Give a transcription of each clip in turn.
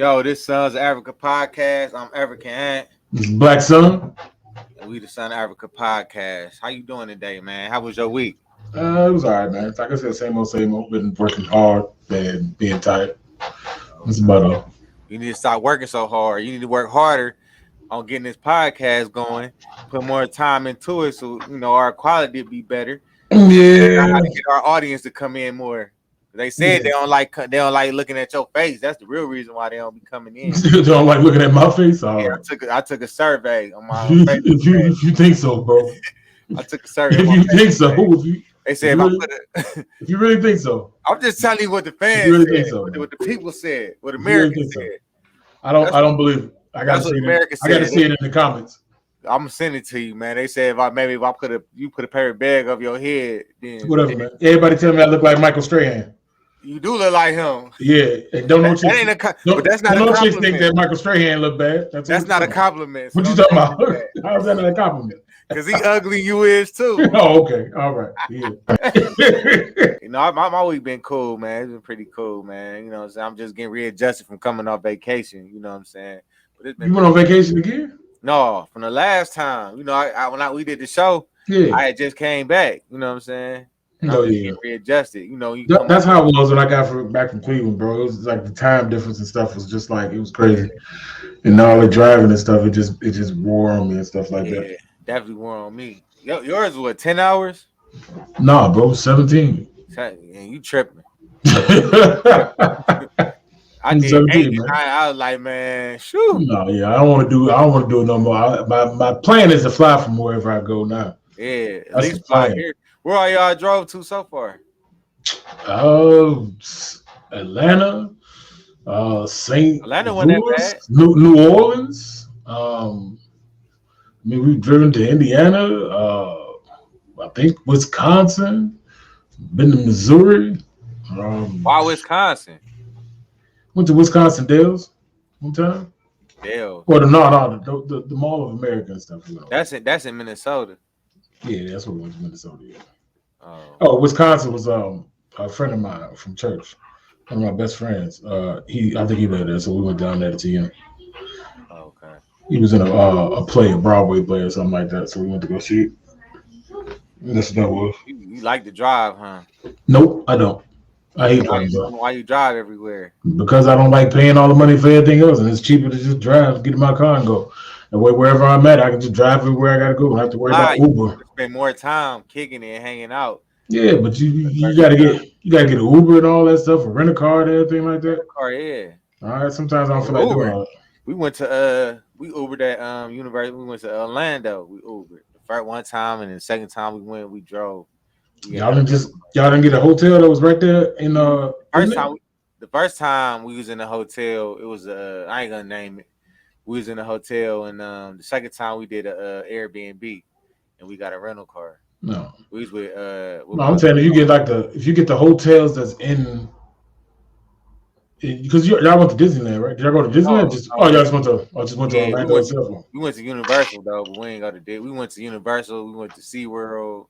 Yo, this Sons of Africa podcast. I'm African Ant. This is Black Sun. And we the Son of Africa podcast. How you doing today, man? How was your week? It was all right, man. It's like I said, same old. Been working hard and being tired. That's about all. You need to stop working so hard. You need to work harder on getting this podcast going. Put more time into it so our quality will be better. Yeah. How to get our audience to come in more. They said they don't like looking at your face. That's the real reason why they don't be coming in. They don't like looking at my face. Yeah, I took a survey on my if you think so, bro. I took a survey. If you think so, they said if you really think so. I'm just telling you what the fans said, what the people said, what Americans said. I don't believe it. I gotta see it in the comments. I'm gonna send it to you, man. They said if I put a paper bag over your head, then whatever, man. Everybody tell me I look like Michael Strahan. You do look like him. Yeah, and don't know chicks. But that's not a compliment. Chicks think that Michael Strahan look bad. That's not a compliment. What you talking about? How's that not a compliment? Because he ugly, you is too. Oh, okay, all right. Yeah. My week been cool, man. It's been pretty cool, man. You know what I'm saying? I'm just getting readjusted from coming off vacation. You know what I'm saying? But it's been you went on vacation again? No, from the last time. When we did the show, yeah, I had just came back. You know what I'm saying? Getting readjusted. That's how it was when I got back from Cleveland, bro. It was like the time difference and stuff was just like it was crazy, and all the driving and stuff. It just wore on me and stuff like that. Definitely wore on me. Yours was 10 hours? Nah, bro, 17. And you tripping? I did 17, 8. I was like, man, shoot. No, yeah, I don't want to do it no more. My plan is to fly from wherever I go now. Yeah, at least fly here. Where are y'all drove to so far? Atlanta, St. Atlanta wasn't that bad. New Orleans. We've driven to Indiana. I think Wisconsin. Been to Missouri. Why Wisconsin? Went to Wisconsin Dells one time. Dells. Well, the Mall of America and stuff. That's in Minnesota. Yeah, that's where we went to Minnesota. Yeah. Wisconsin was a friend of mine from church. One of my best friends. I think he lived there, so we went down there to see him. Okay. He was in a Broadway play or something like that, so we went to go see it. That's what that was. You like to drive, huh? Nope, I don't. I hate driving. Why you drive everywhere? Because I don't like paying all the money for everything else, and it's cheaper to just drive, get in my car and go. And wherever I'm at, I can just drive everywhere I gotta go. I don't have to worry about Uber. Spend more time kicking it and hanging out. Yeah, but you gotta get an Uber and all that stuff, or rent a car and everything like that. Car, yeah. All right, sometimes I don't feel like doing all that. We went to we Ubered at University. We went to Orlando. We Ubered the first one time, and then the second time we drove. Y'all didn't get a hotel that was right there in the first time we was in the hotel, it was I ain't gonna name it. We was in a hotel, and the second time we did a Airbnb, and we got a rental car. No, we was with no, I'm telling you, if you get the hotels that's in, because y'all went to Disneyland, right? Did y'all go to Disneyland? Y'all just went to Orlando itself. We went to Universal though, but we ain't go to Disney. We went to Universal. We went to SeaWorld.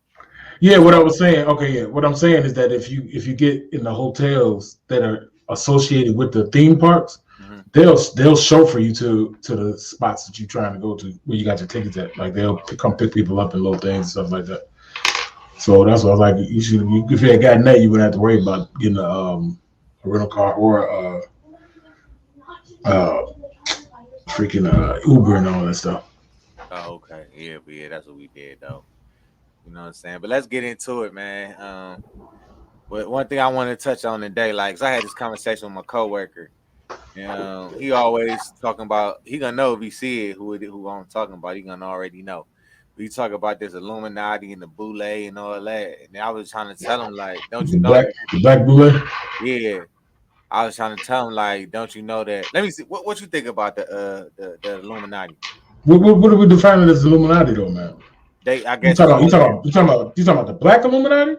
Yeah, what I was saying. Okay, yeah, what I'm saying is that if you get in the hotels that are associated with the theme parks, they'll chauffeur you to the spots that you're trying to go to where you got your tickets at. Like they'll come pick people up and little things and stuff like that. So that's what I was like. If you had gotten that, you wouldn't have to worry about getting a rental car or freaking Uber and all that stuff. Oh, okay. Yeah, but that's what we did though. You know what I'm saying? But let's get into it, man. But one thing I want to touch on today, cause I had this conversation with my coworker. He always talking about, he gonna know if he see it, who I'm talking about, he gonna already know. We talk about this Illuminati and the Boule and all that. And I was trying to tell him, don't you know the Black Boule? Yeah. I was trying to tell him, don't you know that? Let me see what you think about the Illuminati. What are we defining as Illuminati though, man? I guess you talking about the Black Illuminati?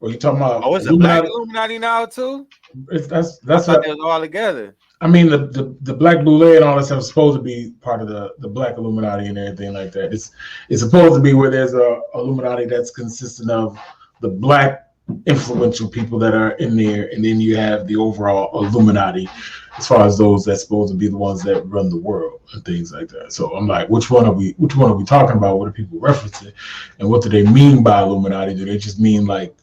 Or you talking about it's a Black Illuminati now too? That's it was all together. I mean the Black Boule and all that stuff is supposed to be part of the Black Illuminati and everything like that. It's supposed to be where there's a Illuminati that's consisting of the Black influential people that are in there, and then you have the overall Illuminati as far as those that's supposed to be the ones that run the world and things like that. So I'm like, which one are we talking about? What are people referencing? And what do they mean by Illuminati? Do they just mean like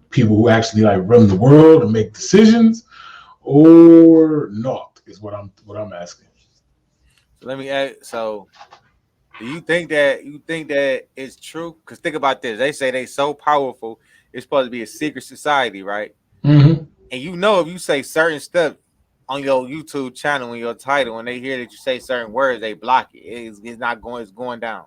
people who actually like run the world and make decisions, or not? Is what I'm asking. So let me ask. So, do you think that it's true? Because think about this. They say they so powerful. It's supposed to be a secret society, right? Mm-hmm. And you know, if you say certain stuff on your YouTube channel, in your title, and they hear that you say certain words, they block it. It's not going. It's going down,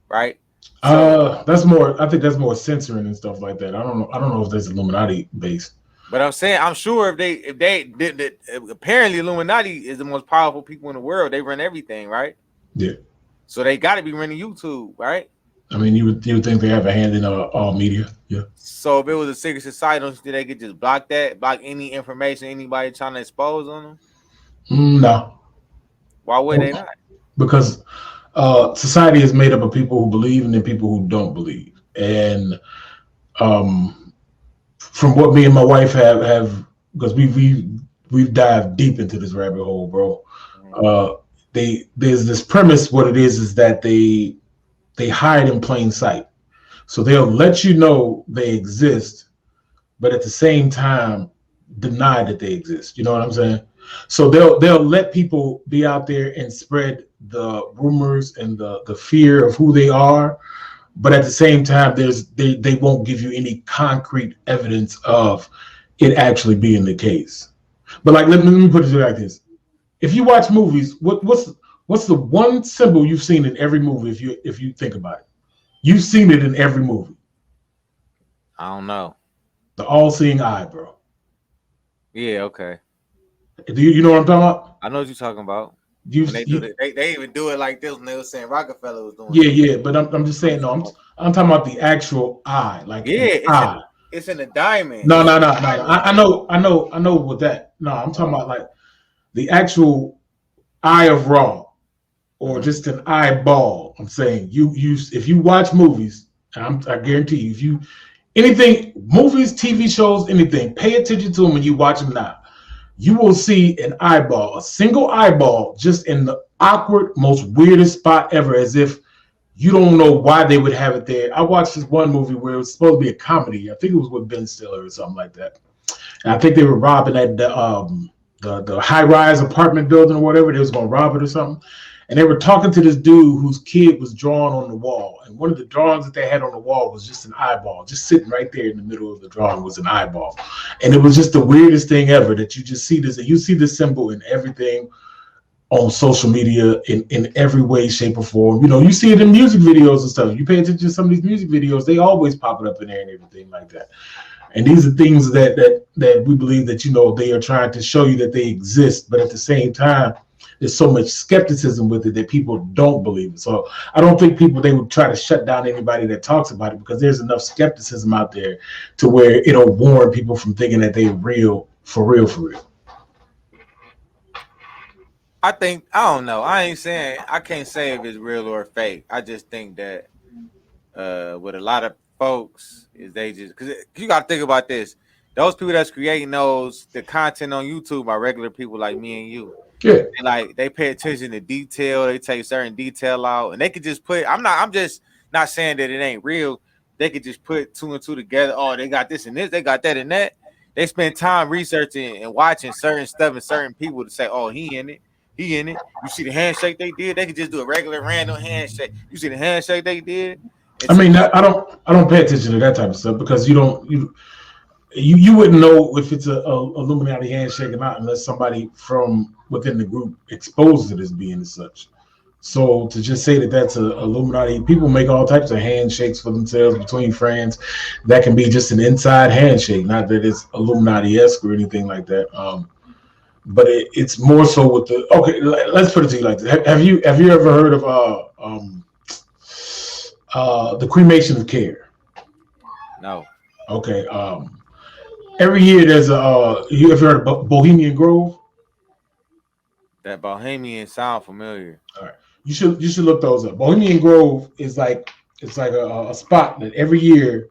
right? So, That's more. I think that's more censoring and stuff like that. I don't know. I don't know if that's Illuminati based. but I'm saying, I'm sure if they did, apparently Illuminati is the most powerful people in the world. They run everything, right? Yeah. So they got to be running YouTube, right? I mean, you would think they have a hand in all media. Yeah. So if it was a secret society, don't you think they could just block that, block any information anybody trying to expose on them? No, Why would they not? because society is made up of people who believe and then people who don't believe. And um, from what me and my wife have because we've dived deep into this rabbit hole, bro. Uh, there's this premise. What it is that they hide in plain sight. So they'll let you know they exist, but at the same time deny that they exist. You know what I'm saying? So they'll let people be out there and spread the rumors and the fear of who they are, but at the same time they won't give you any concrete evidence of it actually being the case. But like let me put it like this. If you watch movies, what's the one symbol you've seen in every movie if you think about it? You've seen it in every movie. I don't know. The all-seeing eye, bro. Yeah, okay. Do you know what I'm talking about? I know what you're talking about. You, When they do that, they even do it like this when they were saying Rockefeller was doing yeah, it. yeah, but I'm just saying no. I'm talking about the actual eye, like Yeah, an eye. it's in the diamond. No, It's no, in no, the no. diamond. I know with that. No, I'm talking about like the actual eye of Ra, or just an eyeball. I'm saying you if you watch movies, and I guarantee you, if you anything, movies, TV shows, anything, pay attention to them when you watch them now. You will see an eyeball, a single eyeball, just in the awkward, most weirdest spot ever, as if you don't know why they would have it there. I watched this one movie where it was supposed to be a comedy. I think it was with Ben Stiller or something like that. And I think they were robbing at the high rise apartment building or whatever. They was gonna rob it or something. And they were talking to this dude whose kid was drawn on the wall. And one of the drawings that they had on the wall was just an eyeball, just sitting right there in the middle of the drawing was an eyeball. And it was just the weirdest thing ever that you just see this, and you see this symbol in everything on social media in every way, shape, or form. You know, you see it in music videos and stuff. You pay attention to some of these music videos, they always pop it up in there and everything like that. And these are things that we believe that, you know, they are trying to show you that they exist, but at the same time, there's so much skepticism with it that people don't believe it. So I don't think they would try to shut down anybody that talks about it, because there's enough skepticism out there to where it'll warn people from thinking that they're real, for real, for real. I think, I don't know. I can't say if it's real or fake. I just think that with a lot of folks is they just, because you got to think about this. Those people that's creating the content on YouTube are regular people like me and you. Yeah. They pay attention to detail. They take certain detail out, and they could just put. I'm just not saying that it ain't real. They could just put two and two together. Oh, they got this and this. They got that and that. They spend time researching and watching certain stuff and certain people to say, oh, he in it. He in it. You see the handshake they did? They could just do a regular random handshake. You see the handshake they did? I mean, I don't pay attention to that type of stuff, because you wouldn't know if it's a Illuminati handshake or not unless somebody from within the group exposes it as being as such. So to just say that that's a Illuminati, people make all types of handshakes for themselves between friends. That can be just an inside handshake, not that it's Illuminati-esque or anything like that. But it's more so with the, okay, let's put it to you like this. Have you ever heard of the cremation of care? No. Okay. Every year there's you ever heard of Bohemian Grove? That Bohemian sound familiar. All right. You should look those up. Bohemian Grove is like, it's like a spot that every year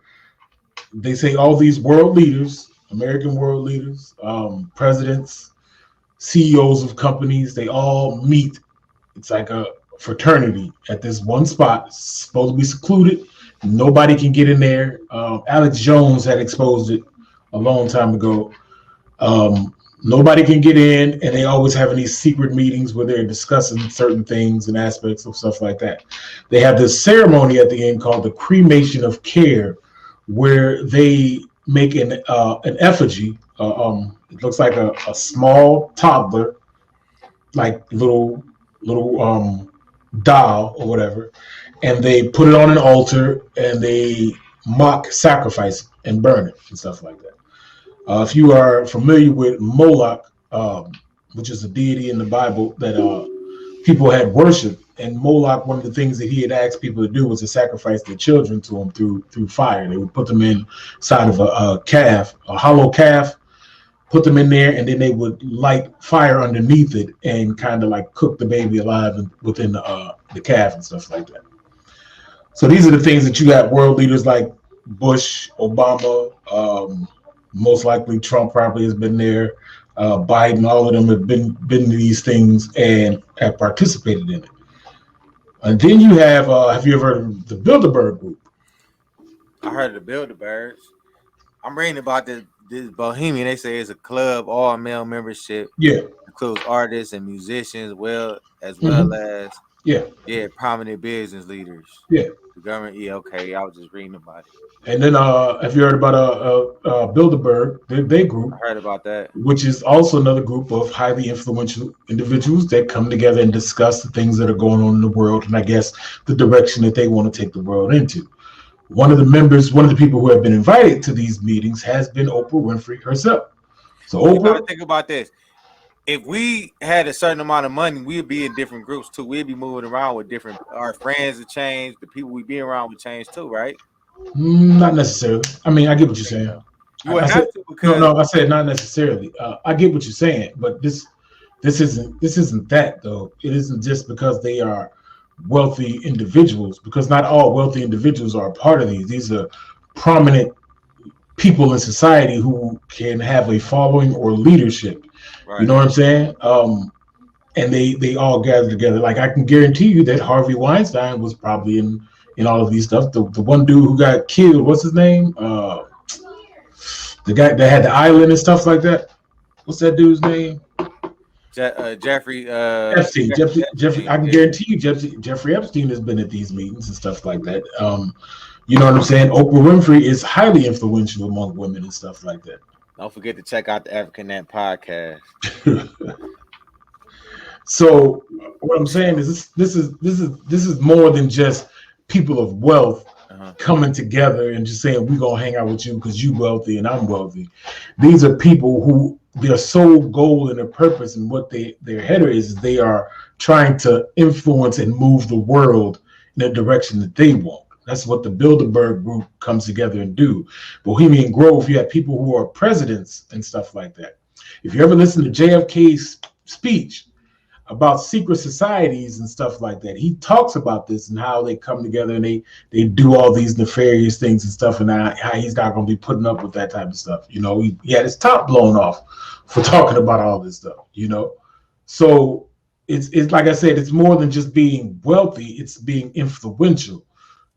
they say all these world leaders, American world leaders, presidents, CEOs of companies. They all meet. It's like a fraternity at this one spot. It's supposed to be secluded. Nobody can get in there. Alex Jones had exposed it a long time ago. Nobody can get in, and they always having these secret meetings where they're discussing certain things and aspects of stuff like that. They have this ceremony at the end called the cremation of care, where they make an effigy. It looks like a small toddler, like little doll or whatever, and they put it on an altar and they mock sacrifice and burn it and stuff like that. If you are familiar with Moloch, which is a deity in the Bible that people had worshipped, and Moloch, one of the things that he had asked people to do was to sacrifice their children to him through fire. They would put them inside of a calf, a hollow calf, put them in there, and then they would light fire underneath it and kind of like cook the baby alive within the calf and stuff like that. So these are the things that you got world leaders like Bush, Obama, most likely Trump probably has been there. Biden, all of them have been to these things and have participated in it. And then you have you ever heard of the Bilderberg Group? I heard of the Bilderbergs. I'm reading about this Bohemian. They say it's a club, all male membership. Yeah. Includes artists and musicians, as Yeah. prominent business leaders. Yeah. The government. Yeah, okay. I was just reading about it. And then have you heard about Bilderberg, their group, I heard about that. which is also another group of highly influential individuals that come together and discuss the things that are going on in the world, and I guess the direction that they want to take the world into. One of the people who have been invited to these meetings has been Oprah Winfrey herself. So You gotta Oprah, think about this. If we had a certain amount of money, we'd be in different groups too. We'd be moving around with different. Our friends would change. The people we be around would change too, right? not necessarily. I mean, I get what you're saying. You would I said have to because no. I said not necessarily. I get what you're saying, but this isn't that though. It isn't just because they are wealthy individuals, because not all wealthy individuals are a part of these. These are prominent people in society who can have a following or leadership. You right. know what I'm saying? And they all gather together. Like I can guarantee you that Harvey Weinstein was probably in all of these stuff. The one dude who got killed, what's his name? The guy that had the island and stuff like that. What's that dude's name? Jeffrey Epstein. Jeffrey. Epstein, I can yeah. guarantee you, Jeffrey Epstein has been at these meetings and stuff like that. You know what I'm saying? Oprah Winfrey is highly influential among women and stuff like that. Don't forget to check out the African Net podcast. So what I'm saying is this is more than just people of wealth coming together and just saying we're gonna hang out with you because you wealthy and I'm wealthy. These are people who their sole goal and their purpose and what their header is they are trying to influence and move the world in the direction that they want. That's what the Bilderberg group comes together and do. Bohemian Grove, you have people who are presidents and stuff like that. If you ever listen to JFK's speech about secret societies and stuff like that, he talks about this and how they come together and they do all these nefarious things and stuff, and how he's not going to be putting up with that type of stuff. You know, he had his top blown off for talking about all this stuff, you know. So it's like I said, it's more than just being wealthy, it's being influential.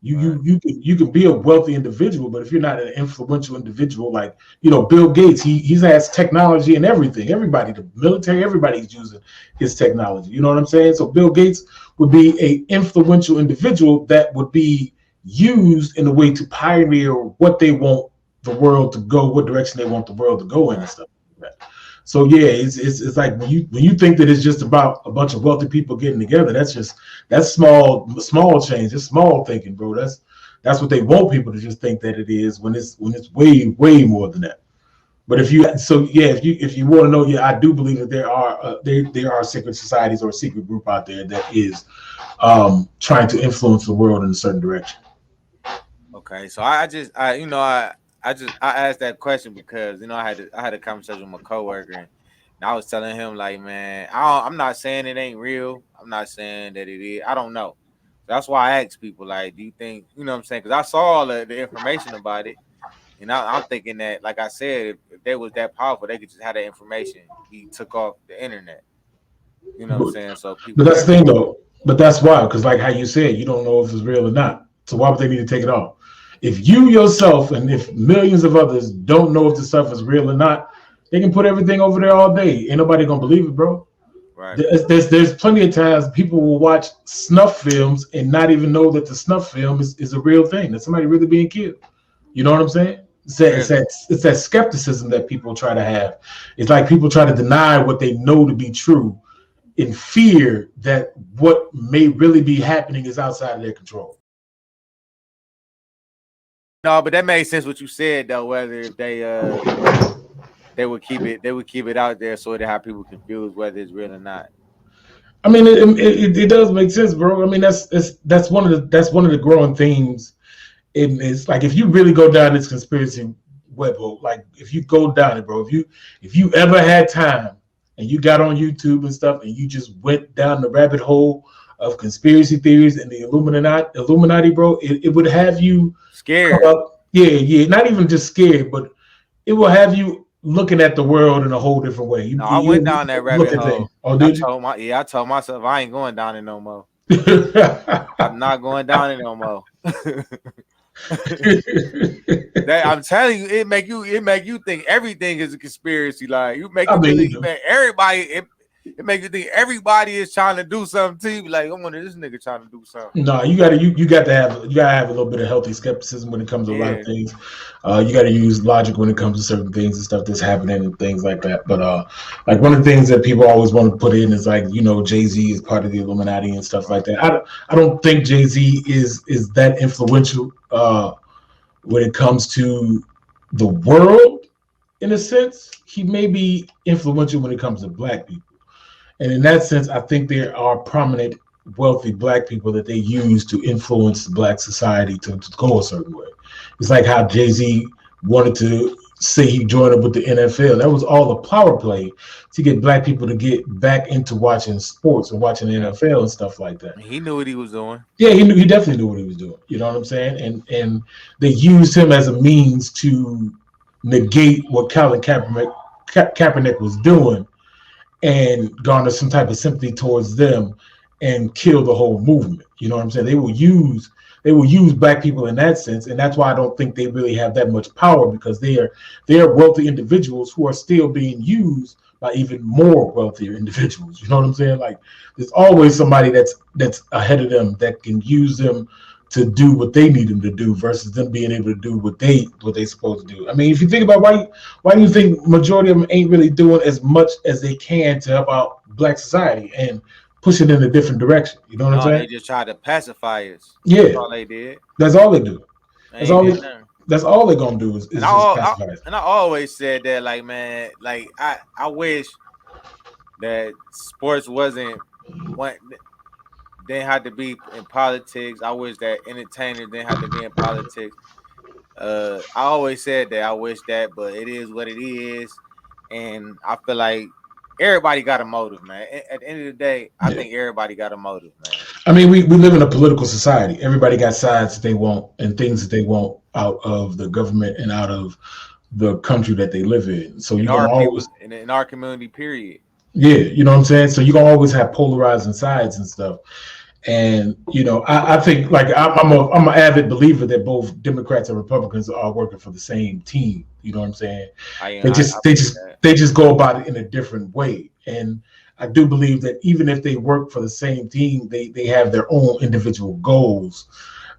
You can be a wealthy individual, but if you're not an influential individual, like Bill Gates, he's has technology and everything. Everybody, the military, everybody's using his technology. You know what I'm saying? So Bill Gates would be a influential individual that would be used in a way to pioneer what they want the world to go, what direction they want the world to go in and stuff like that. So yeah, it's like when you think that it's just about a bunch of wealthy people getting together, that's small change, it's small thinking, bro. That's what they want people to just think that it is when it's way more than that. But if you want to know, yeah, I do believe that there are secret societies or a secret group out there that is trying to influence the world in a certain direction. Okay, so I asked that question because I had a conversation with my coworker and I was telling him like, man, I'm not saying it ain't real. I'm not saying that it is. I don't know. That's why I ask people like, do you think what I'm saying? Because I saw all the information about it, And I'm thinking that, like I said, if they was that powerful, they could just have that information be took off the internet. You know what I'm But, saying? So but people that's can't. the thing though. But that's why, because like how you said, you don't know if it's real or not. So why would they need to take it off? If you yourself and if millions of others don't know if the stuff is real or not, they can put everything over there all day. Ain't nobody gonna believe it, bro. Right. There's plenty of times people will watch snuff films and not even know that the snuff film is a real thing, that somebody really being killed. You know what I'm saying? Really. It's that skepticism that people try to have. It's like people try to deny what they know to be true in fear that what may really be happening is outside of their control. No, but that made sense what you said though. Whether if they would keep it out there so that have people confused whether it's real or not. I mean, it does make sense, bro. I mean, that's one of the growing themes. It's like if you really go down this conspiracy web hole, like if you go down it, bro. If you ever had time and you got on YouTube and stuff, and you just went down the rabbit hole of conspiracy theories and the Illuminati, bro, it would have you come Scared. up, yeah, not even just scared, but it will have you looking at the world in a whole different way. No, I went down that Look rabbit at things. hole. Oh, I did you? told I told myself I ain't going down it no more. I'm not going down it no more. That I'm telling you, it make you think everything is a conspiracy. Like you make I you mean, believe that everybody. It make you think everybody is trying to do something to you. Like I wonder this nigga trying to do something. no, you got to have a little bit of healthy skepticism when it comes to a lot of Yeah, things. You got to use logic when it comes to certain things and stuff that's happening and things like that. But like one of the things that people always want to put in is like Jay-Z is part of the Illuminati and stuff like right. that. I don't think Jay-Z is that influential when it comes to the world. In a sense, he may be influential when it comes to black people. And in that sense, I think there are prominent, wealthy black people that they use to influence black society to go a certain way. It's like how Jay-Z wanted to say he joined up with the NFL. That was all a power play to get black people to get back into watching sports and watching the Yeah, NFL and stuff like that. he knew what he was doing. Yeah, he definitely knew what he was doing. You know what I'm saying? And they used him as a means to negate what Colin Kaepernick was doing and garner some type of sympathy towards them and kill the whole movement. You know what I'm saying? They will use black people in that sense, and that's why I don't think they really have that much power, because they are wealthy individuals who are still being used by even more wealthier individuals. You know what I'm saying? Like there's always somebody that's ahead of them that can use them to do what they need them to do versus them being able to do what they supposed to do. I mean, if you think about why do you think majority of them ain't really doing as much as they can to help out black society and push it in a different direction? You know what I'm No, saying? they just tried to pacify us. That's Yeah, all they did. that's all they do. They That's ain't all did they, nothing. that's all they're gonna do And is just pacify us. I always said that, like man, like I wish that sports wasn't what didn't have to be in politics. I wish that entertainers didn't have to be in politics. I always said that I wish that, but it is what it is, and I feel like everybody got a motive, man. At the end of the day, I Yeah. think everybody got a motive, man. I mean, we live in a political society. Everybody got sides that they want and things that they want out of the government and out of the country that they live in. So In you're gonna our people, always, in our community, period. yeah, you know what I'm saying. So you're gonna always have polarizing sides and stuff. And I think like I'm an avid believer that both Democrats and Republicans are working for the same team. You know what I'm saying? They I just they believe just that. they just go about it in a different way. And I do believe that even if they work for the same team, they have their own individual goals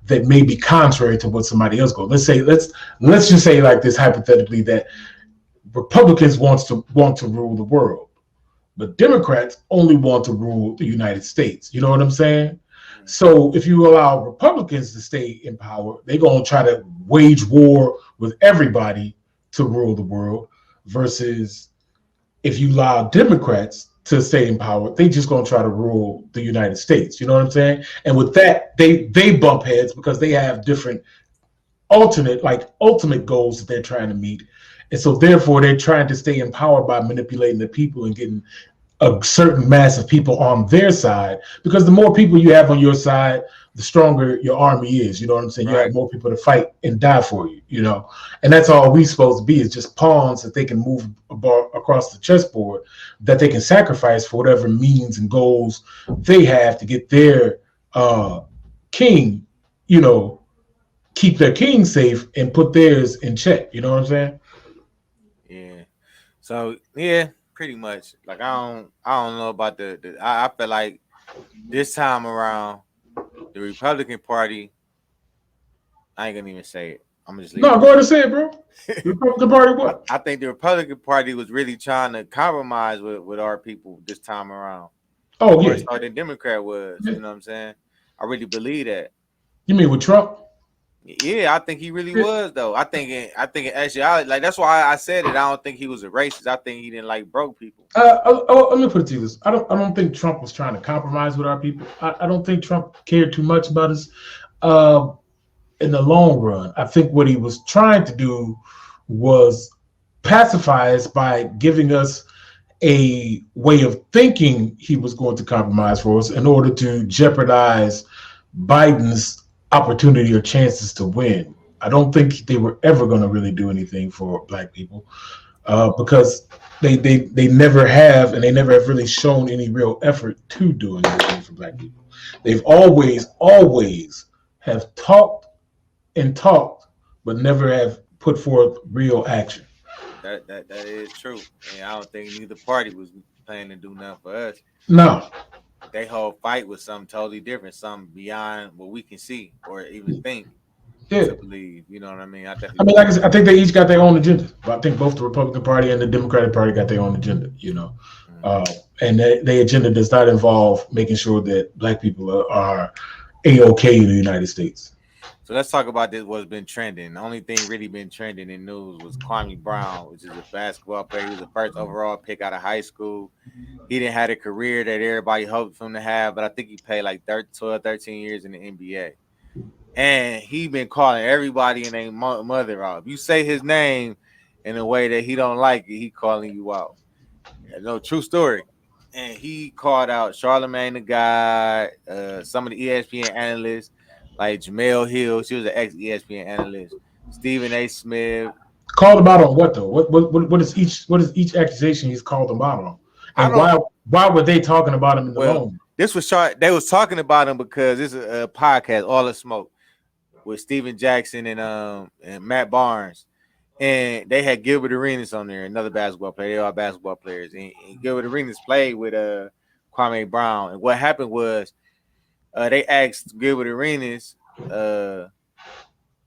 that may be contrary to what somebody else goes. Let's just say like this hypothetically, that Republicans want to rule the world, but Democrats only want to rule the United States. You know what I'm saying? So if you allow Republicans to stay in power, they're going to try to wage war with everybody to rule the world, versus if you allow Democrats to stay in power, they just going to try to rule the United States. You know what I'm saying? And with that, they bump heads because they have different ultimate goals that they're trying to meet. And so therefore they're trying to stay in power by manipulating the people and getting a certain mass of people on their side, because the more people you have on your side, the stronger your army is. You know what I'm saying? You Right. have more people to fight and die for you, you know? And that's all we supposed to be, is just pawns that they can move across the chessboard, that they can sacrifice for whatever means and goals they have to get their king, you know, keep their king safe and put theirs in check. You know what I'm saying? Yeah. So yeah, pretty much. Like I don't know about I feel like this time around the Republican Party. I ain't gonna even say it. I'm gonna just leave No, it go ahead and say it, bro. The Republican Party, what? I think the Republican Party was really trying to compromise with our people this time around. Oh, More yeah. so than Democrat was. Yeah. You know what I'm saying? I really believe that. You mean with Trump? Yeah, I think he really Yeah. was though. I think it actually like that's why I said it. I don't think he was a racist. I think he didn't like broke people. Let me put it to you this: I don't think Trump was trying to compromise with our people. I don't think Trump cared too much about us. Uh, in the long run, I think what he was trying to do was pacify us by giving us a way of thinking he was going to compromise for us in order to jeopardize Biden's opportunity or chances to win. I don't think they were ever going to really do anything for black people, because they never have, and they never have really shown any real effort to do anything for black people. They've always have talked and talked, but never have put forth real action. That is true, and I don't think neither party was planning to do nothing for us. No. They whole fight was something totally different, something beyond what we can see or even think Yeah. to believe. You know what I mean? I I definitely mean, like I believe said, I think they each got their own agenda. But I think both the Republican Party and the Democratic Party got their own agenda, you know. that. Uh, and their agenda does not involve making sure that black people are A-OK in the United States. So let's talk about this. What's been trending? The only thing really been trending in news was Kwame Brown, which is a basketball player. He was the first overall pick out of high school. He didn't have a career that everybody hoped for him to have, but I think he played like 12, 13 years in the NBA. And he been calling everybody and their mother out. If you say his name in a way that he don't like it, he calling you out. Yeah, no, true story. And he called out Charlemagne the God, some of the ESPN analysts like Jamel Hill. She was an ex ESPN analyst. Stephen A. Smith. Called them out on what though? What is each accusation he's called them out on? I And don't. why were they talking about him in the Well, moment? this was short. They was talking about him because this is a podcast, All the Smoke, with Steven Jackson and Matt Barnes. And they had Gilbert Arenas on there, another basketball player. They are basketball players. And Gilbert Arenas played with Kwame Brown. And what happened was they asked Gilbert Arenas,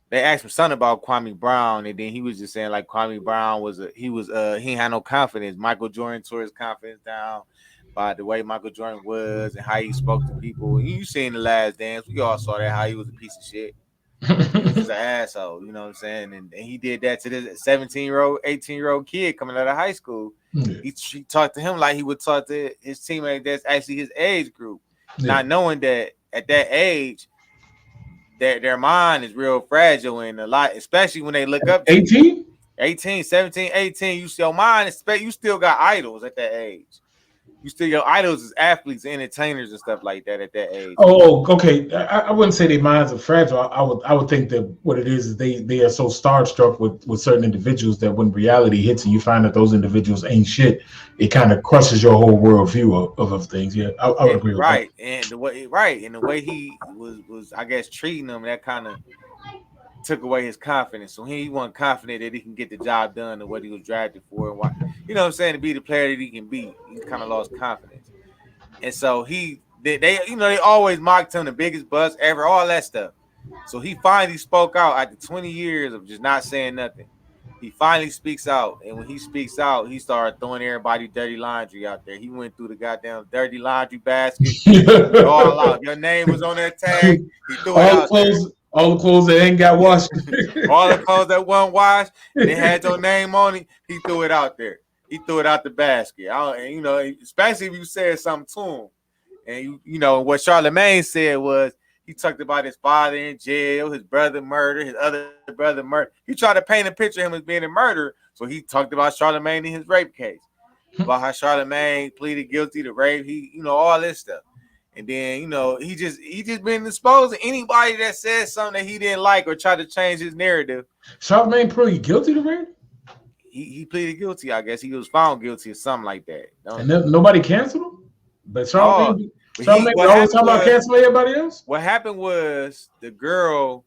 they asked him something about Kwame Brown, and then he was just saying like Kwame Brown he had no confidence. Michael Jordan tore his confidence down by the way Michael Jordan was and how he spoke to people. You seen The Last Dance. We all saw that, how he was a piece of shit. He was just an asshole, you know what I'm saying? And he did that to this 17-year-old, 18-year-old kid coming out of high school. Yeah. He talked to him like he would talk to his teammate that's actually his age group, Yeah. not knowing that at that age, their mind is real fragile and a lot, especially when they look up to 18? 18, 17, 18. Your mind, you still got idols at that age. Your idols is athletes, entertainers, and stuff like that at that age. Oh, okay. I wouldn't say their minds are fragile. I would think that what it is they are so starstruck with certain individuals that when reality hits and you find that those individuals ain't shit, it kind of crushes your whole worldview of things. Yeah, I would agree with Right, and the way he was I guess treating them, that kind of took away his confidence. So he wasn't confident that he can get the job done and what he was drafted for and why, you know what I'm saying, to be the player that he can be. He kind of lost confidence. And so they always mocked him, the biggest bust ever, all that stuff. So he finally spoke out after 20 years of just not saying nothing. He finally speaks out, and when he speaks out, he started throwing everybody dirty laundry out there. He went through the goddamn dirty laundry basket, threw it all out. Your name was on that tag. He threw it out there. All the clothes that ain't got washed. All the clothes that wasn't washed and they had your name on it, he threw it out there. He threw it out the basket. And especially if you said something to him. And what Charlemagne said was he talked about his father in jail, his brother murdered, his other brother murdered. He tried to paint a picture of him as being a murderer, so he talked about Charlemagne in his rape case. about how Charlamagne pleaded guilty to rape. He, all this stuff. And then, he just been exposed to anybody that says something that he didn't like or tried to change his narrative. Charlamagne pleaded guilty to rape? He pleaded guilty, I guess. He was found guilty or something like that. And then nobody canceled him? But Charlamagne always talking about canceling everybody else? What happened was the girl,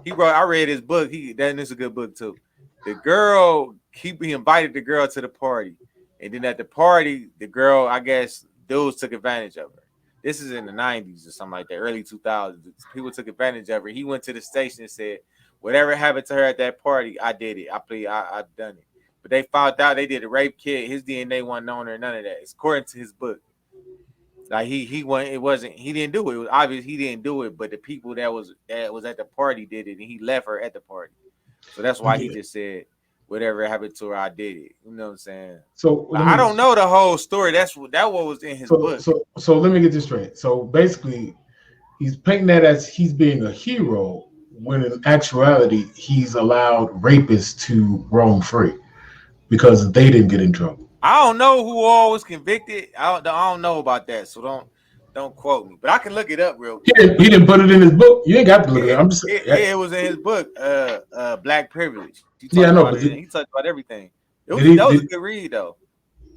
I read his book. That is a good book too. The girl, he invited the girl to the party. And then at the party, the girl, I guess, dudes took advantage of her. This is in the 90s or something like that, early 2000s. People took advantage of her. He went to the station and said, whatever happened to her at that party, I did it. I've done it. But they found out they did a rape kit. His DNA wasn't on her, none of that. It's according to his book. Like he didn't do it. It was obvious he didn't do it, but the people that was at the party did it, and he left her at the party. So that's why he just said, whatever happened to her, I did it. You know what I'm saying? So I don't know the whole story. That what was in his book. So let me get this straight. So basically, he's painting that as he's being a hero, when in actuality he's allowed rapists to roam free because they didn't get in trouble. I don't know who all was convicted. I don't know about that. So don't quote me, but I can look it up real quick. He didn't put it in his book. You ain't got to look it up. I'm just it was in his book, Black Privilege. I know, but he talked about everything. That was a good read, though.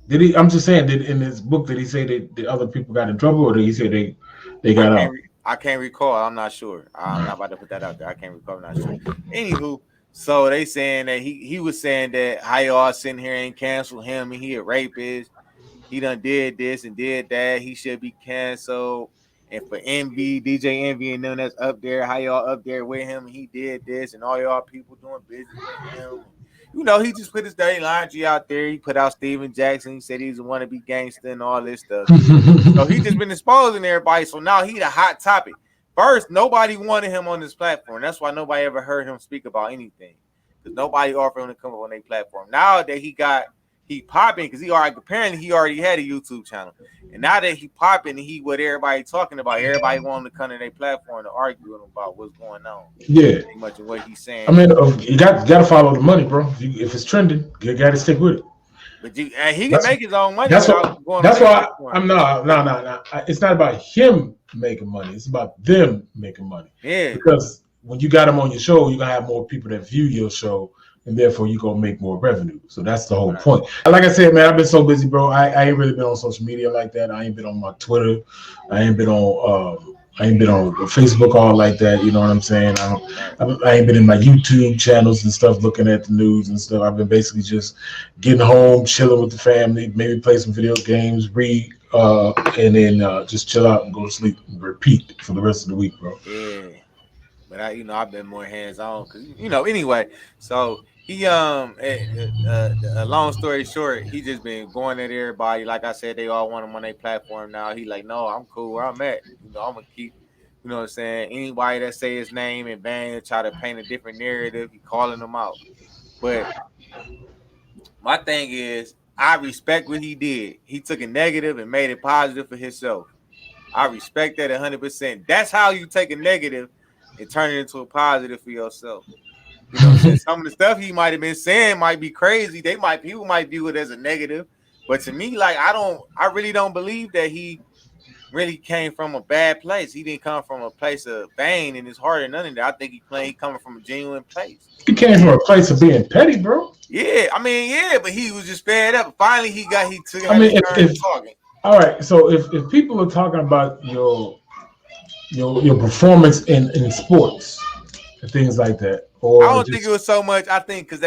Did he? I'm just saying. Did in his book did he say that the other people got in trouble, or did he say they got out? I can't recall. I'm not sure. I'm not about to put that out there. I can't recall. I'm not sure. Anywho, so they saying that he was saying that how y'all sitting here and cancel him and he a rapist. He done did this and did that. He should be canceled. And for Envy, DJ Envy and them that's up there, how y'all up there with him, he did this, and all y'all people doing business with him. He just put his dirty laundry out there. He put out Steven Jackson. He said he's a wannabe gangster and all this stuff. So he just been exposing everybody. So now he the hot topic. First, nobody wanted him on this platform. That's why nobody ever heard him speak about anything. Because nobody offered him to come up on their platform. Now that he popping, because he already had a YouTube channel. And now that he popping, what everybody talking about, everybody wanting to come to their platform to argue with him about what's going on. Yeah. Pretty much of what he's saying. I mean, you got to follow the money, bro. If it's trending, you got to stick with it. But he can make his own money. That's why I'm no. It's not about him making money. It's about them making money. Yeah. Because when you got him on your show, you're going to have more people that view your show, and therefore you're going to make more revenue. So that's the whole point. Like I said, man, I've been so busy, bro. I ain't really been on social media like that. I ain't been on my Twitter. I ain't been on Facebook all like that. You know what I'm saying? I ain't been in my YouTube channels and stuff looking at the news and stuff. I've been basically just getting home, chilling with the family, maybe play some video games, read, and then just chill out and go to sleep and repeat for the rest of the week, bro. Yeah. But I've been more hands-on because, anyway. So he, long story short, he just been going at everybody. Like I said, they all want him on their platform now. He like, no, I'm cool where I'm at. I'm going to keep, you know what I'm saying? Anybody that say his name in vain and try to paint a different narrative, he calling them out. But my thing is, I respect what he did. He took a negative and made it positive for himself. I respect that 100%. That's how you take a negative and turn it into a positive for yourself. You know what I'm saying? Some of the stuff he might have been saying might be crazy. People might view it as a negative. But to me, like, I really don't believe that he really came from a bad place. He didn't come from a place of vain in his heart or none of that. I think he coming from a genuine place. He came from a place of being petty, bro. Yeah, but he was just fed up. Finally, he took talking. All right, so if people are talking about your performance in sports and things like that, or I don't think it was so much. I think because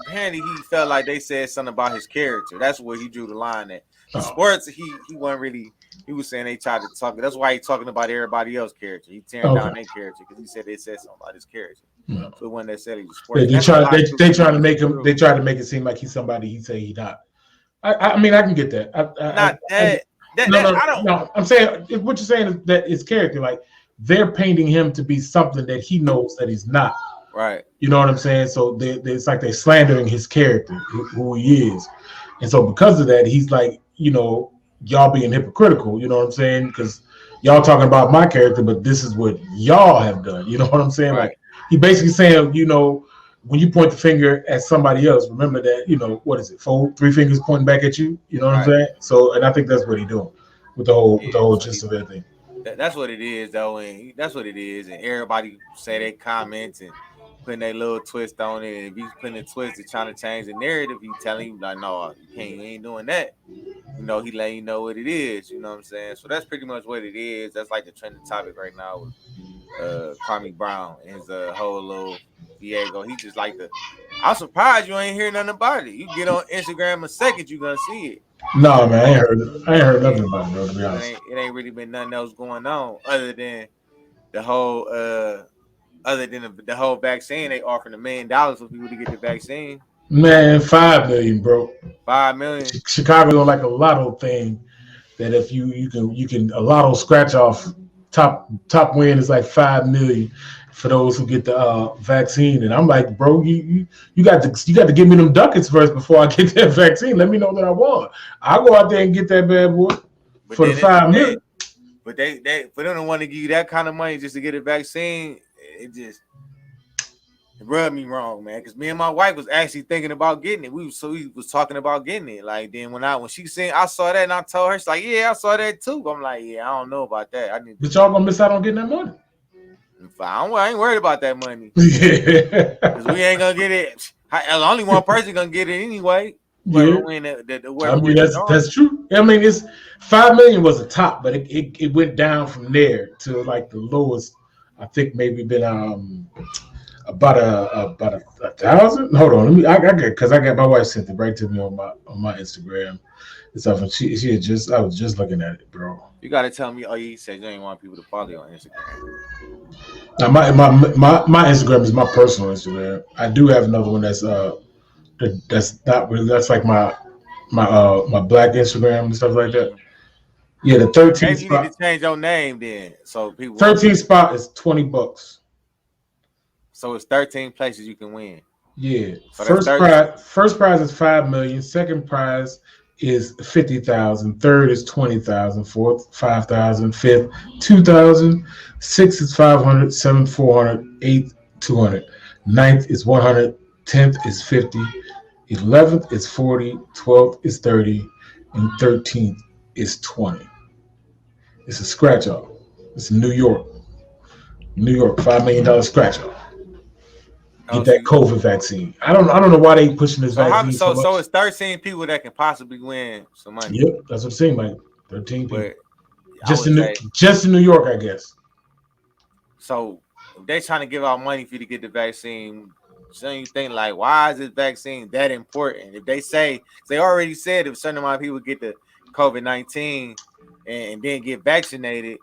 apparently he felt like they said something about his character. That's where he drew the line at. Sports, he wasn't really. He was saying they tried to talk. That's why he's talking about everybody else's character. He tearing down their character because he said they said something about his character. Yeah. So it wasn't necessarily sports. Yeah, they trying to make him. They try to make it seem like he's somebody he say he not. I mean, I can get that. No. I'm saying what you're saying is that his character, like they're painting him to be something that he knows that he's not. Right. You know what I'm saying? So it's like they're slandering his character, who he is, and so because of that, he's like, y'all being hypocritical. You know what I'm saying? Because y'all talking about my character, but this is what y'all have done. You know what I'm saying? Right. Like he basically saying, when you point the finger at somebody else, remember that, what is it, three fingers pointing back at you. You know what I'm Right. saying? So, and I think that's what he's doing with the whole Yeah. So gist of everything. that's what it is, though, and that's what it is. And everybody say they comments and putting their little twist on it. And if you putting a twist to trying to change the narrative, he telling you like, no, you can't, you ain't doing that. He letting you know what it is. You know what I'm saying? So that's pretty much what it is. That's like the trending topic right now with Kwame Brown and his whole little Diego. He just like the. I'm surprised you ain't hear nothing about it. You get on Instagram a second, you gonna see it. No, man, I ain't heard nothing Yeah, about it, bro, to be honest. it ain't really been nothing else going on other than the whole the whole vaccine. They offering $1 million for people to get the vaccine. Man, 5 million, bro. 5 million. Chicago on like a lotto thing that if you can a lotto scratch off top win is like 5 million for those who get the vaccine. And I'm like, bro, you got to give me them ducats first before I get that vaccine. Let me know that I won. I'll go out there and get that bad boy for the 5 million. But they for them to want to give you that kind of money just to get a vaccine, it rubbed me wrong, man. Because me and my wife was actually thinking about getting it. We was talking about getting it. Like then when she seen, I saw that and I told her, she's like, yeah, I saw that too. I'm like, yeah, I don't know about that. But y'all gonna miss out on getting that money. I ain't worried about that money. Yeah. Because we ain't gonna get it. Only one person gonna get it anyway. Yeah. I mean, that's true. I mean, it's 5 million was the top, but it went down from there to like the lowest. I think maybe been about a 1,000. Hold on, I got my wife sent it right to me on my Instagram and stuff, and I was just looking at it, bro. You gotta tell me. Oh, you said you ain't want people to follow you on Instagram. Now my Instagram is my personal Instagram. I do have another one that's not really, that's like my black Instagram and stuff like that. Yeah, the 13th Maybe you spot. need to change your name then, so people. 13th spot is $20. So it's 13 places you can win. Yeah. So first prize is 5 million. Second prize is 50,000. Third is 20,000. Fourth 5,000. Fifth 2,000. Sixth is 500. Seventh 400. Eighth 200. Ninth is 100. 10th is 50. 11th is 40. 12th is 30. And 13th is 20. It's a scratch off. It's in New York. $5 million scratch off. Get that COVID vaccine. I don't know why they pushing this vaccine so much. So it's 13 people that can possibly win some money. Yep, that's what it seems like. 13 people. Just in New York, I guess. So if they trying to give out money for you to get the vaccine, so you think like, why is this vaccine that important? If they already said if a certain amount of people get the COVID-19 and then get vaccinated,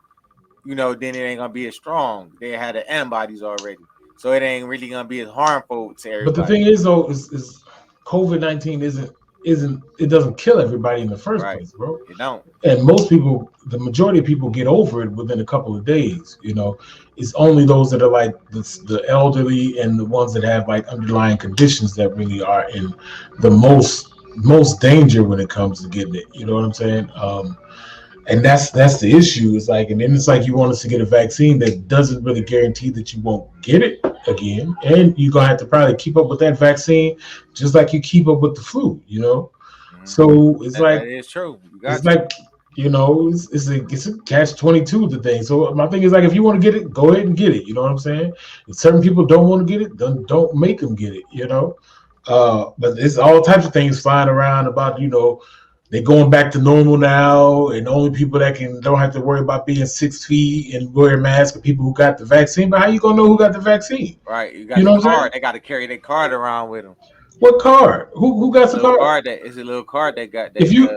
then it ain't gonna be as strong. They had the antibodies already. So it ain't really gonna be as harmful to everybody. But the thing is, though, is COVID-19 it doesn't kill everybody in the first place, bro. It don't. And most people, the majority of people, get over it within a couple of days. It's only those that are like the elderly and the ones that have like underlying conditions that really are in the most danger when it comes to getting it. You know what I'm saying? And that's the issue. It's like, and then it's like you want us to get a vaccine that doesn't really guarantee that you won't get it again, and you're gonna have to probably keep up with that vaccine just like you keep up with the flu. So it's like that is true. It's like it's a catch-22 the thing. So my thing is like, if you want to get it, go ahead and get it. You know what I'm saying? If certain people don't want to get it, then don't make them get it. But it's all types of things flying around about they're going back to normal now, and only people that don't have to worry about being 6 feet and wear a mask are people who got the vaccine. But how you gonna know who got the vaccine? Right, you got the card. They got to carry their card around with them. What card? Who got the card? It's a little card they got. If you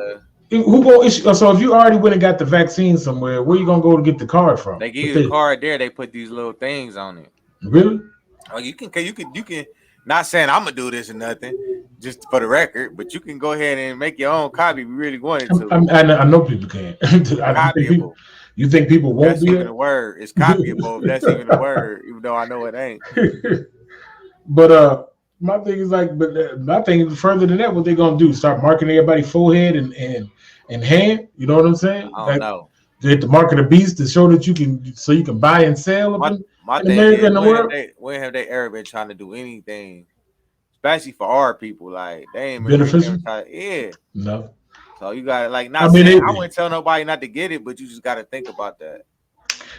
so if you already went and got the vaccine somewhere, where you gonna go to get the card from? They give you the card there. They put these little things on it. Really? Oh, you can. Not saying I'm gonna do this or nothing, just for the record, but you can go ahead and make your own copy if you really wanted to. I know people can. Copyable. You think people won't that's do even it? A word. It's copyable. That's even a word, even though I know it ain't. But my thing is like, my thing is further than that. What they gonna do? Start marking everybody's forehead and hand? You know what I'm saying? I don't know. to market a beast to show that you can buy and sell My in thing America is, and the world. when have they ever been trying to do anything, especially for our people? Like they ain't really never Beneficial? tried. Yeah. No. So you gotta like I not mean, saying I wouldn't tell nobody not to get it, but you just gotta think about that.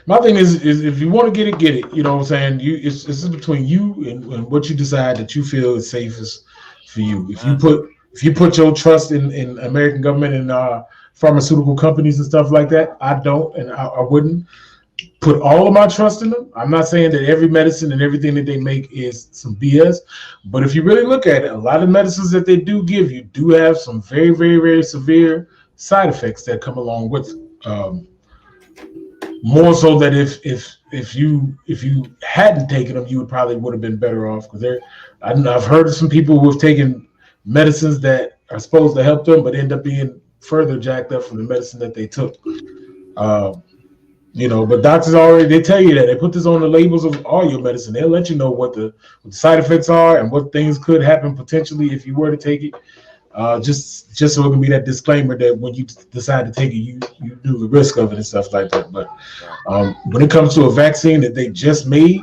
my thing is if you want to get it, get it. You know what I'm saying? It's between you and what you decide that you feel is safest for you. If you put your trust in American government and pharmaceutical companies and stuff like that, I don't, and I wouldn't put all of my trust in them. I'm not saying that every medicine and everything that they make is some BS, but if you really look at it, a lot of medicines that they do give you do have some very, very, very severe side effects that come along with. More so that if you hadn't taken them, you would have been better off because I've heard of some people who have taken medicines that are supposed to help them, but end up being further jacked up from the medicine that they took. But doctors they tell you that they put this on the labels of all your medicine. They'll let you know what the side effects are and what things could happen potentially if you were to take it. Just so it can be that disclaimer that when you decide to take it, you do the risk of it and stuff like that. But when it comes to a vaccine that they just made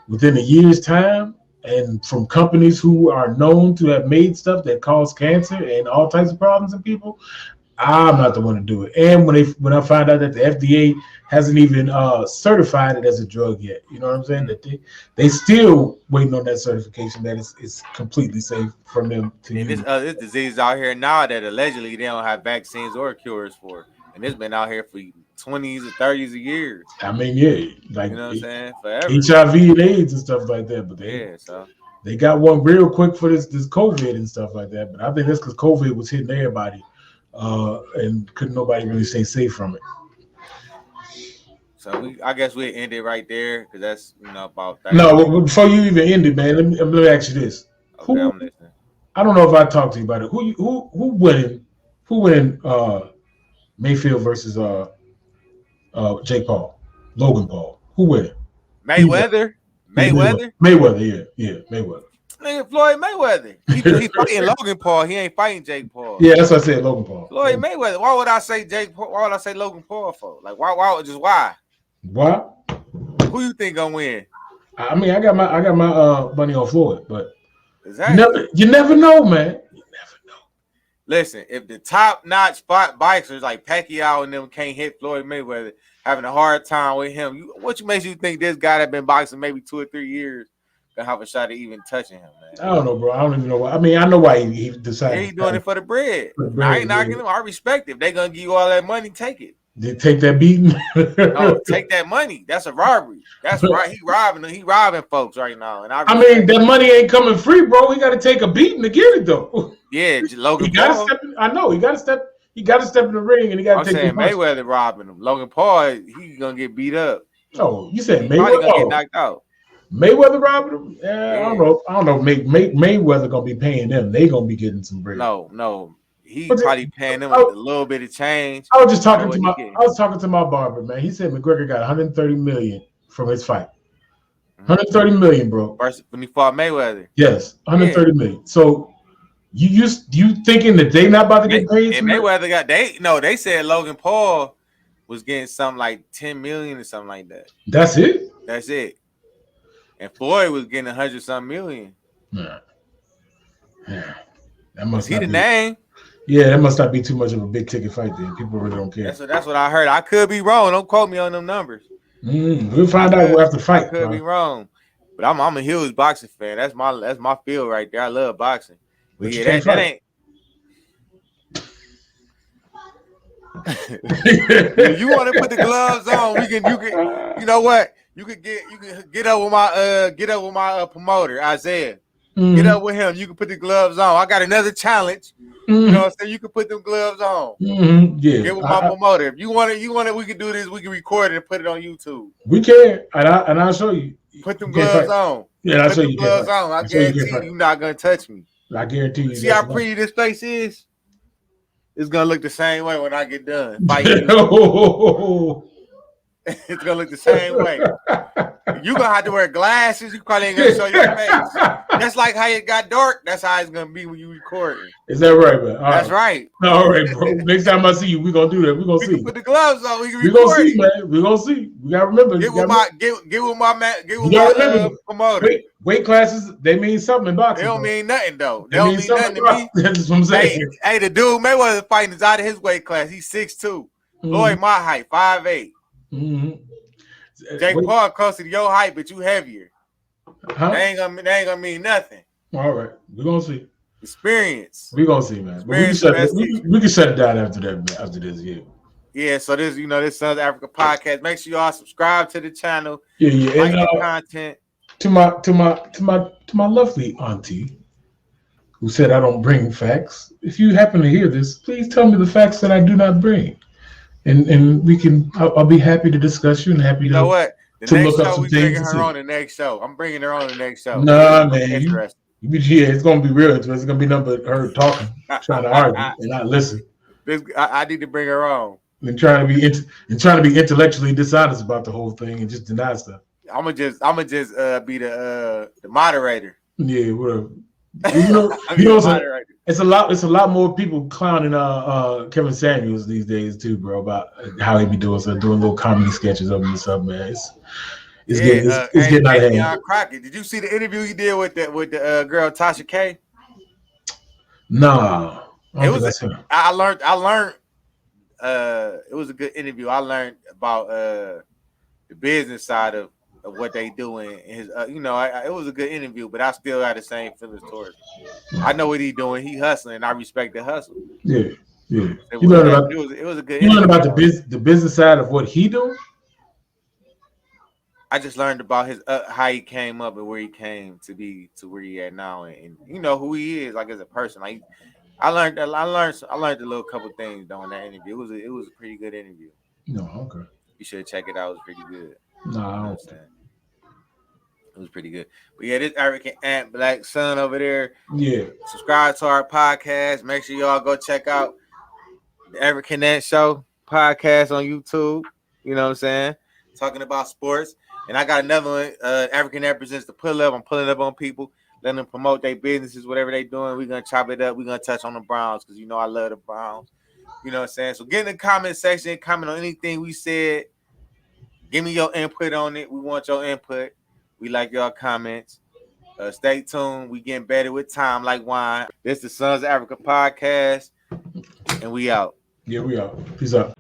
within a year's time, and from companies who are known to have made stuff that cause cancer and all types of problems in people, I'm not the one to do it. And when I find out that the FDA hasn't even certified it as a drug yet, you know what I'm saying? That they still waiting on that certification that it's completely safe for them to use. This disease out here now that allegedly they don't have vaccines or cures for, and it's been out here for 20s and 30s of years. I mean, yeah, like you know what I'm saying, forever. HIV and AIDS and stuff like that. But they got one real quick for this COVID and stuff like that. But I think that's because COVID was hitting everybody. And couldn't nobody really stay safe from it. So I guess we end it right there because that's about that. No, before you even end it, man, let me ask you this. Okay, I'm listening. I don't know if I talked to you about it. Who winning Mayfield versus Jake Paul, Logan Paul? Who winning? Mayweather, yeah, Mayweather. Nigga, Floyd Mayweather. He fighting Logan Paul. He ain't fighting Jake Paul. Yeah, that's what I said, Logan Paul. Floyd Mayweather. Why would I say Jake Paul? Why would I say Logan Paul for? Like, why? Why? Why? Who you think gonna win? I mean, I got my money on Floyd, but exactly. You never know, man. You never know. Listen, if the top-notch spot boxers like Pacquiao and them can't hit Floyd Mayweather, having a hard time with him, what makes you think this guy that been boxing maybe 2 or 3 years gonna have a shot at even touching him, man? I don't know, bro. I don't even know why. I mean, I know why he decided. He's doing it for the bread. I ain't knocking him. I respect it. If they gonna give you all that money, take it. They take that beating. No, take that money. That's a robbery. That's right. He robbing folks right now. And I mean, that money ain't coming free, bro. He got to take a beating to get it, though. Yeah, Logan Paul. I know he got to step. He got to step in the ring, and he got to take. I'm saying Mayweather robbing him. Logan Paul, he gonna get beat up. Oh, you said Mayweather probably gonna get knocked out. Mayweather robbing him? Yeah. I don't know. Mayweather gonna be paying them. They gonna be getting some bread. No. He probably paying them with a little bit of change. I was just talking to my barber, man. He said McGregor got 130 million from his fight. 130 million, bro. First when he fought Mayweather. Yes, 130 million. So you thinking that they not about to get paid? And Mayweather they said Logan Paul was getting something like 10 million or something like that. That's it? That's it. And Floyd was getting 100-something million. Yeah. That must be the name. Yeah, that must not be too much of a big ticket fight then. People really don't care. That's what I heard. I could be wrong. Don't quote me on them numbers. We'll find out after the fight. I could be wrong. But I'm a huge boxing fan. That's my field right there. I love boxing. But yeah, that ain't. If you want to put the gloves on, you can you know what? You can get up with my promoter, Isaiah. Mm-hmm. Get up with him. You can put the gloves on. I got another challenge. Mm-hmm. You know what I'm saying? You can put them gloves on. Mm-hmm. Yeah. Get with my promoter. If you want it, we can do this. We can record it and put it on YouTube. We can. And I'll show you. Put them gloves on. Yeah, I'll show you. Gloves on. I guarantee you're not gonna touch me. I guarantee you. See how pretty this face is? It's gonna look the same way when I get done fighting. It's gonna look the same way. You You gonna have to wear glasses. You probably ain't gonna show your face. That's like how it got dark. That's how it's gonna be when you recording. Is that right, man? That's right. All right, bro. Next time I see you, we're gonna do that. We're gonna We see. can put the gloves on. We can We're record gonna see, it. man. We're gonna see. We gotta remember. Get with my promoter. Weight classes, they mean something in boxing. They don't mean nothing though. They don't mean nothing to me. That's what I'm saying. Hey, the dude Mayweather fighting is out of his weight class. He's 6'2". Lloyd, my height, 5'8". Jake Paul closer to your height, but you heavier. They ain't gonna mean nothing. All right, we're gonna see. Experience. We're gonna see, man. But we can shut it down after that. After this, yeah. Yeah. So this, this Sons of Africa podcast. Make sure y'all subscribe to the channel. Yeah. Like the content. To my lovely auntie, who said I don't bring facts. If you happen to hear this, please tell me the facts that I do not bring, and we can. I'll be happy to discuss you and happy to. You know what? The next show we bringing her on the next show. I'm bringing her on the next show. Nah, man. It's gonna be real interesting. It's gonna be nothing but her talking, trying to argue and not listen. I need to bring her on. And trying to be intellectually dishonest about the whole thing and just deny stuff. I'm gonna just be the moderator. Yeah, whatever. It's a lot more people clowning Kevin Samuels these days too, bro, about how he be doing little comedy sketches of him and stuff, man. It's getting out of hand. Crockett, did you see the interview he did with the girl Tasha K? Nah, I learned. It was a good interview. I learned about the business side of what they doing. His, it was a good interview, but I still got the same feelings towards him. I know what he's doing. He hustling, and I respect the hustle. Yeah. It was a good. You learned about the business side of what he doing. I just learned about his how he came up and where he came to be to where he at now, and who he is like as a person. Like I learned a little couple things during that interview. It was a pretty good interview. No, okay. You should check it out. It was pretty good. No, I don't. It was pretty good. But yeah, this African Ant Black Son over there. Yeah. Subscribe to our podcast. Make sure y'all go check out the African Ant Show podcast on YouTube. You know what I'm saying? Talking about sports. And I got another one. African Ant presents the pull up. I'm pulling up on people, letting them promote their businesses, whatever they doing. We're gonna chop it up. We're gonna touch on the Browns because I love the Browns. You know what I'm saying? So get in the comment section, comment on anything we said. Give me your input on it. We want your input. We like your comments. Stay tuned. We getting better with time like wine. This is the Sons of Africa podcast, and we out. Yeah, we out. Peace out.